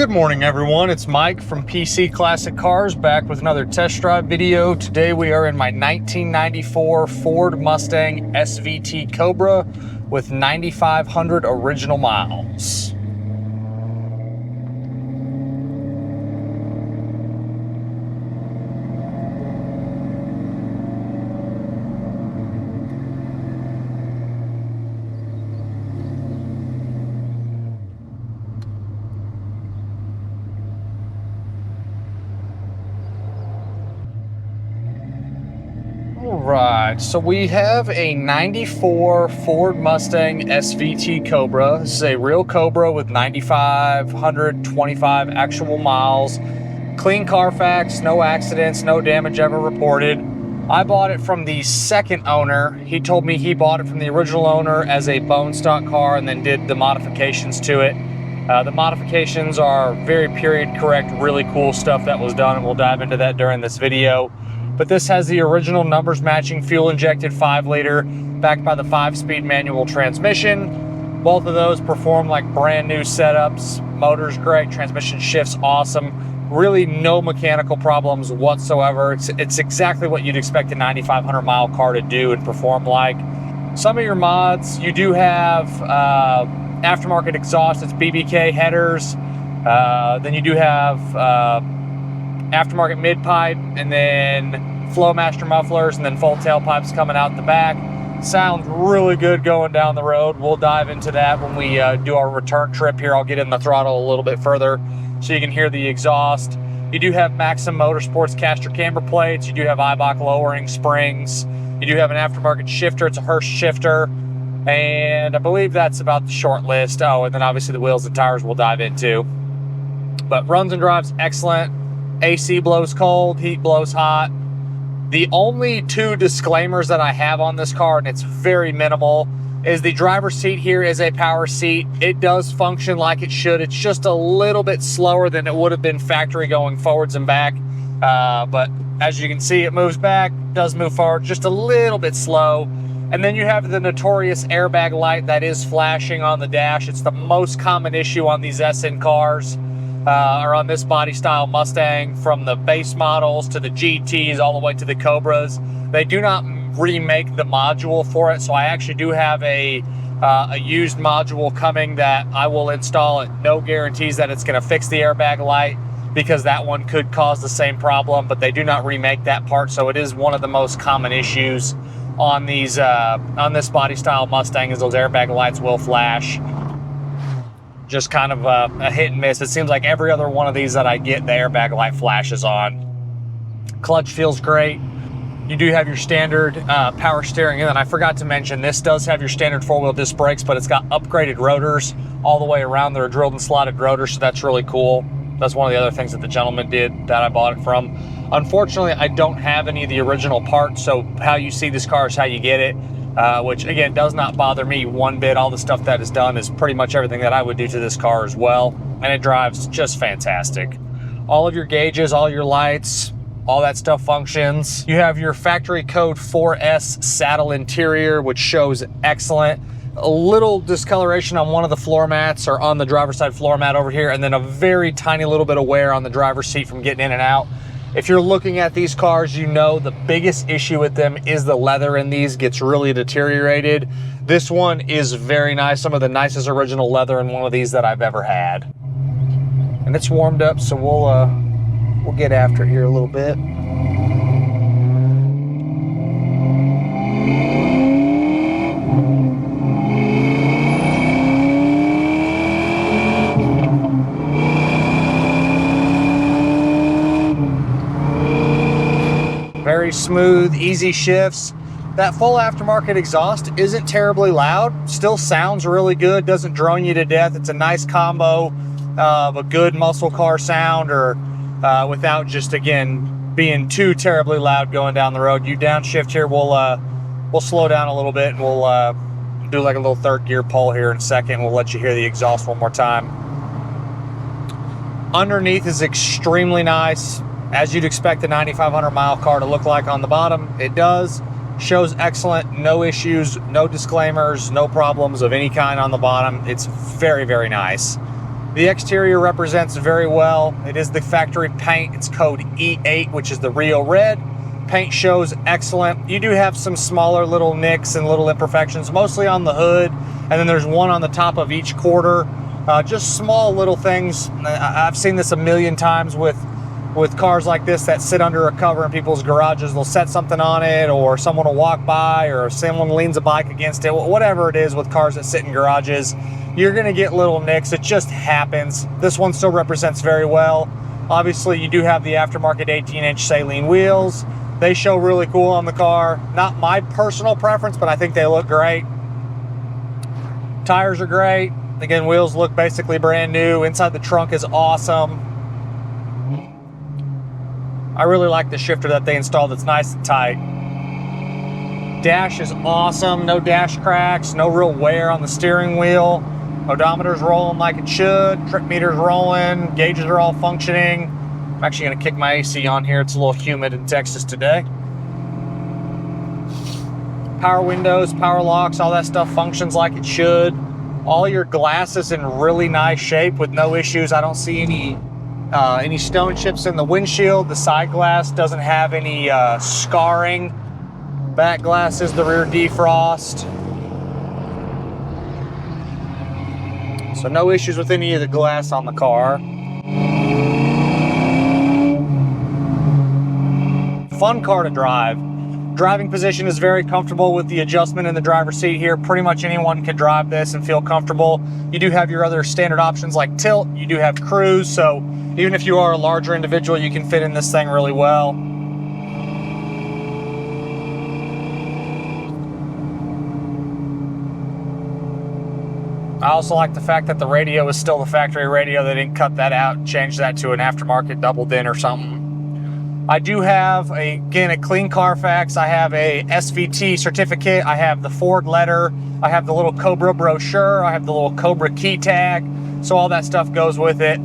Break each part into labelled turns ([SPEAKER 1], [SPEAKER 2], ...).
[SPEAKER 1] Good morning, everyone. It's Mike from PC Classic Cars, back with another test drive video. Today we are in my 1994 Ford Mustang SVT Cobra with 9,500 original miles. Alright, so we have a 94 Ford Mustang SVT Cobra. This is a real Cobra with 9,525 actual miles. Clean Carfax, no accidents, no damage ever reported. I bought it from the second owner. He told me he bought it from the original owner as a bone stock car and then did the modifications to it. The modifications are very period correct, really cool stuff that was done, and we'll dive into that during this video. But this has the original numbers matching fuel injected 5-liter backed by the 5-speed manual transmission. Both of those perform like brand new setups. Motor's great, transmission shifts awesome. Really no mechanical problems whatsoever. It's exactly what you'd expect a 9,500 mile car to do and perform like. Some of your mods, you do have aftermarket exhaust, it's BBK headers. Then you do have aftermarket mid-pipe, and then Flowmaster mufflers, and then full tailpipes coming out the back. Sounds really good going down the road. We'll dive into that when we do our return trip here. I'll get in the throttle a little bit further so you can hear the exhaust. You do have Maxim Motorsports caster camber plates. You do have Eibach lowering springs. You do have an aftermarket shifter. It's a Hurst shifter. And I believe that's about the short list. Oh, and then obviously the wheels and tires we'll dive into. But runs and drives excellent. AC blows cold, heat blows hot. The only two disclaimers that I have on this car, and it's very minimal, is the driver's seat here is a power seat. It does function like it should. It's just a little bit slower than it would have been factory going forwards and back. But as you can see, it moves back, does move forward, just a little bit slow. And then you have the notorious airbag light that is flashing on the dash. It's the most common issue on these SN cars. Or on this body style Mustang, from the base models to the GTs all the way to the Cobras. They do not remake the module for it, so I actually do have a used module coming that I will install. It no guarantees that it's going to fix the airbag light, because that one could cause the same problem, but they do not remake that part, so it is one of the most common issues on these on this body style Mustang, is those airbag lights will flash. Just kind of a hit and miss. It seems like every other one of these that I get, the airbag light flashes on. Clutch feels great. You do have your standard power steering, and then I forgot to mention, this does have your standard 4-wheel disc brakes, but it's got upgraded rotors all the way around. They're drilled and slotted rotors, so that's really cool. That's one of the other things that the gentleman did that I bought it from. Unfortunately, I don't have any of the original parts, so how you see this car is how you get it. Which again does not bother me one bit. All the stuff that is done is pretty much everything that I would do to this car as well, and it drives just fantastic. All of your gauges, all your lights, all that stuff functions. You have your factory code 4S saddle interior, which shows excellent. A little discoloration on one of the floor mats, or on the driver's side floor mat over here, and then a very tiny little bit of wear on the driver's seat from getting in and out. If you're looking at these cars, you know the biggest issue with them is the leather in these gets really deteriorated. This one is very nice, some of the nicest original leather in one of these that I've ever had. And it's warmed up, so we'll get after it here a little bit. Very smooth, easy shifts. That full aftermarket exhaust isn't terribly loud, still sounds really good, doesn't drone you to death. It's a nice combo of a good muscle car sound, or without just, again, being too terribly loud going down the road. You downshift here, we'll slow down a little bit, and we'll do like a little third gear pull here in a second. We'll let you hear the exhaust one more time. Underneath is extremely nice, as you'd expect a 9,500 mile car to look like on the bottom. It does. Shows excellent, no issues, no disclaimers, no problems of any kind on the bottom. It's very, very nice. The exterior represents very well. It is the factory paint. It's code E8, which is the Rio Red. Paint shows excellent. You do have some smaller little nicks and little imperfections, mostly on the hood, and then there's one on the top of each quarter. Just small little things. I've seen this a million times with cars like this that sit under a cover in people's garages. They'll set something on it, or someone will walk by, or someone leans a bike against it. Whatever it is with cars that sit in garages, you're gonna get little nicks. It just happens. This one still represents very well. Obviously, you do have the aftermarket 18-inch Saline wheels. They show really cool on the car. Not my personal preference, but I think they look great. Tires are great. Again, wheels look basically brand new. Inside the trunk is awesome. I really like the shifter that they installed. It's nice and tight. Dash is awesome. No dash cracks, no real wear on the steering wheel. Odometer's rolling like it should. Trip meter's rolling. Gauges are all functioning. I'm actually gonna kick my AC on here. It's a little humid in Texas today. Power windows, power locks, all that stuff functions like it should. All your glass is in really nice shape with no issues. I don't see any stone chips in the windshield. The side glass doesn't have any scarring. Back glass is the rear defrost. So no issues with any of the glass on the car. Fun car to drive. Driving position is very comfortable with the adjustment in the driver's seat here. Pretty much anyone can drive this and feel comfortable. You do have your other standard options like tilt. You do have cruise, so even if you are a larger individual, you can fit in this thing really well. I also like the fact that the radio is still the factory radio. They didn't cut that out and change that to an aftermarket double din or something. I do have, again, a clean Carfax. I have a SVT certificate. I have the Ford letter. I have the little Cobra brochure. I have the little Cobra key tag. So all that stuff goes with it.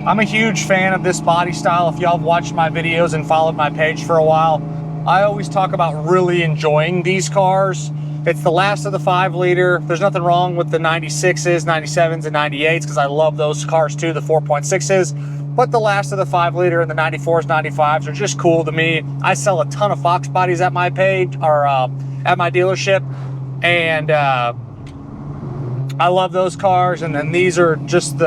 [SPEAKER 1] I'm a huge fan of this body style. If y'all have watched my videos and followed my page for a while, I always talk about really enjoying these cars. It's the last of the 5-liter. There's nothing wrong with the 96s, 97s, and 98s, because I love those cars too, the 4.6s. But the last of the 5-liter and the 94s, 95s are just cool to me. I sell a ton of Fox bodies at my page, or at my dealership, and I love those cars. And then these are just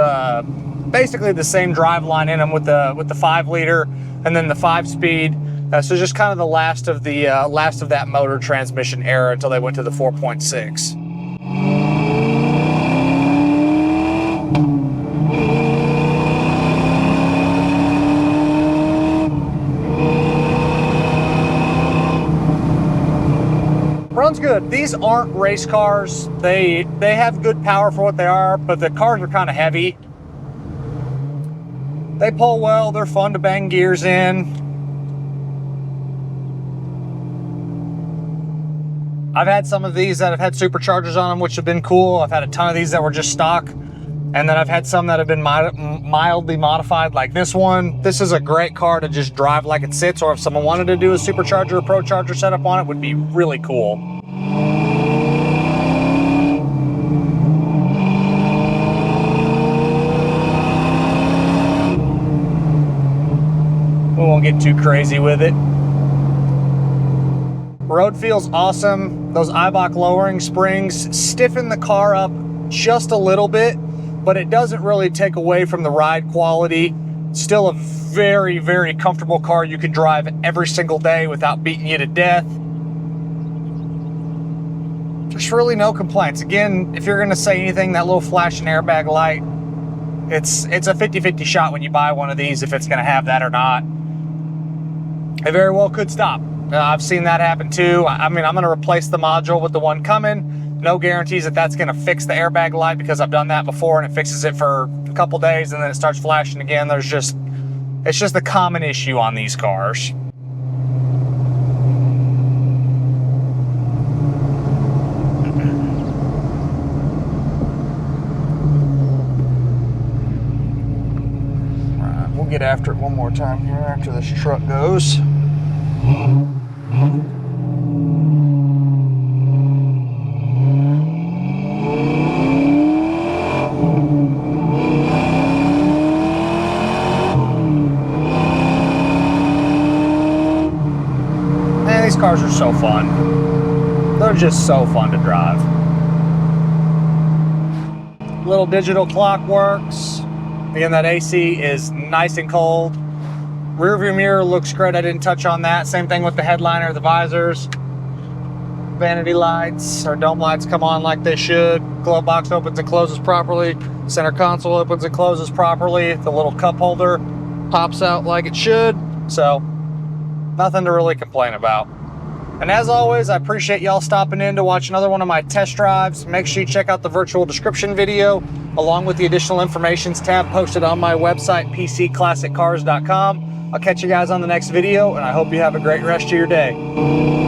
[SPEAKER 1] basically the same drive line in them with the 5-liter and then the 5-speed. So just kind of the last of that motor transmission era until they went to the 4.6. Runs good. These aren't race cars. They have good power for what they are, but the cars are kind of heavy. They pull well. They're fun to bang gears in. I've had some of these that have had superchargers on them, which have been cool. I've had a ton of these that were just stock. And then I've had some that have been mildly modified, like this one. This is a great car to just drive like it sits, or if someone wanted to do a supercharger or pro charger setup on it, would be really cool. We won't get too crazy with it. Road feels awesome. Those Eibach lowering springs stiffen the car up just a little bit, but it doesn't really take away from the ride quality. Still a very, very comfortable car you can drive every single day without beating you to death. There's really no complaints. Again, if you're gonna say anything, that little flashing airbag light, it's a 50-50 shot when you buy one of these if it's gonna have that or not. It very well could stop. I've seen that happen too. I mean, I'm gonna replace the module with the one coming. No guarantees that that's gonna fix the airbag light, because I've done that before and it fixes it for a couple days and then it starts flashing again. It's just a common issue on these cars. Right, we'll get after it one more time here after this truck goes. cars are so fun. They're just so fun to drive. Little digital clock works. Again, that AC is nice and cold. Rear view mirror looks great. I didn't touch on that. Same thing with the headliner, the visors. Vanity lights or dome lights come on like they should. Glove box opens and closes properly. Center console opens and closes properly. The little cup holder pops out like it should. So nothing to really complain about. And as always, I appreciate y'all stopping in to watch another one of my test drives. Make sure you check out the virtual description video along with the additional informations tab posted on my website, pcclassiccars.com. I'll catch you guys on the next video, and I hope you have a great rest of your day.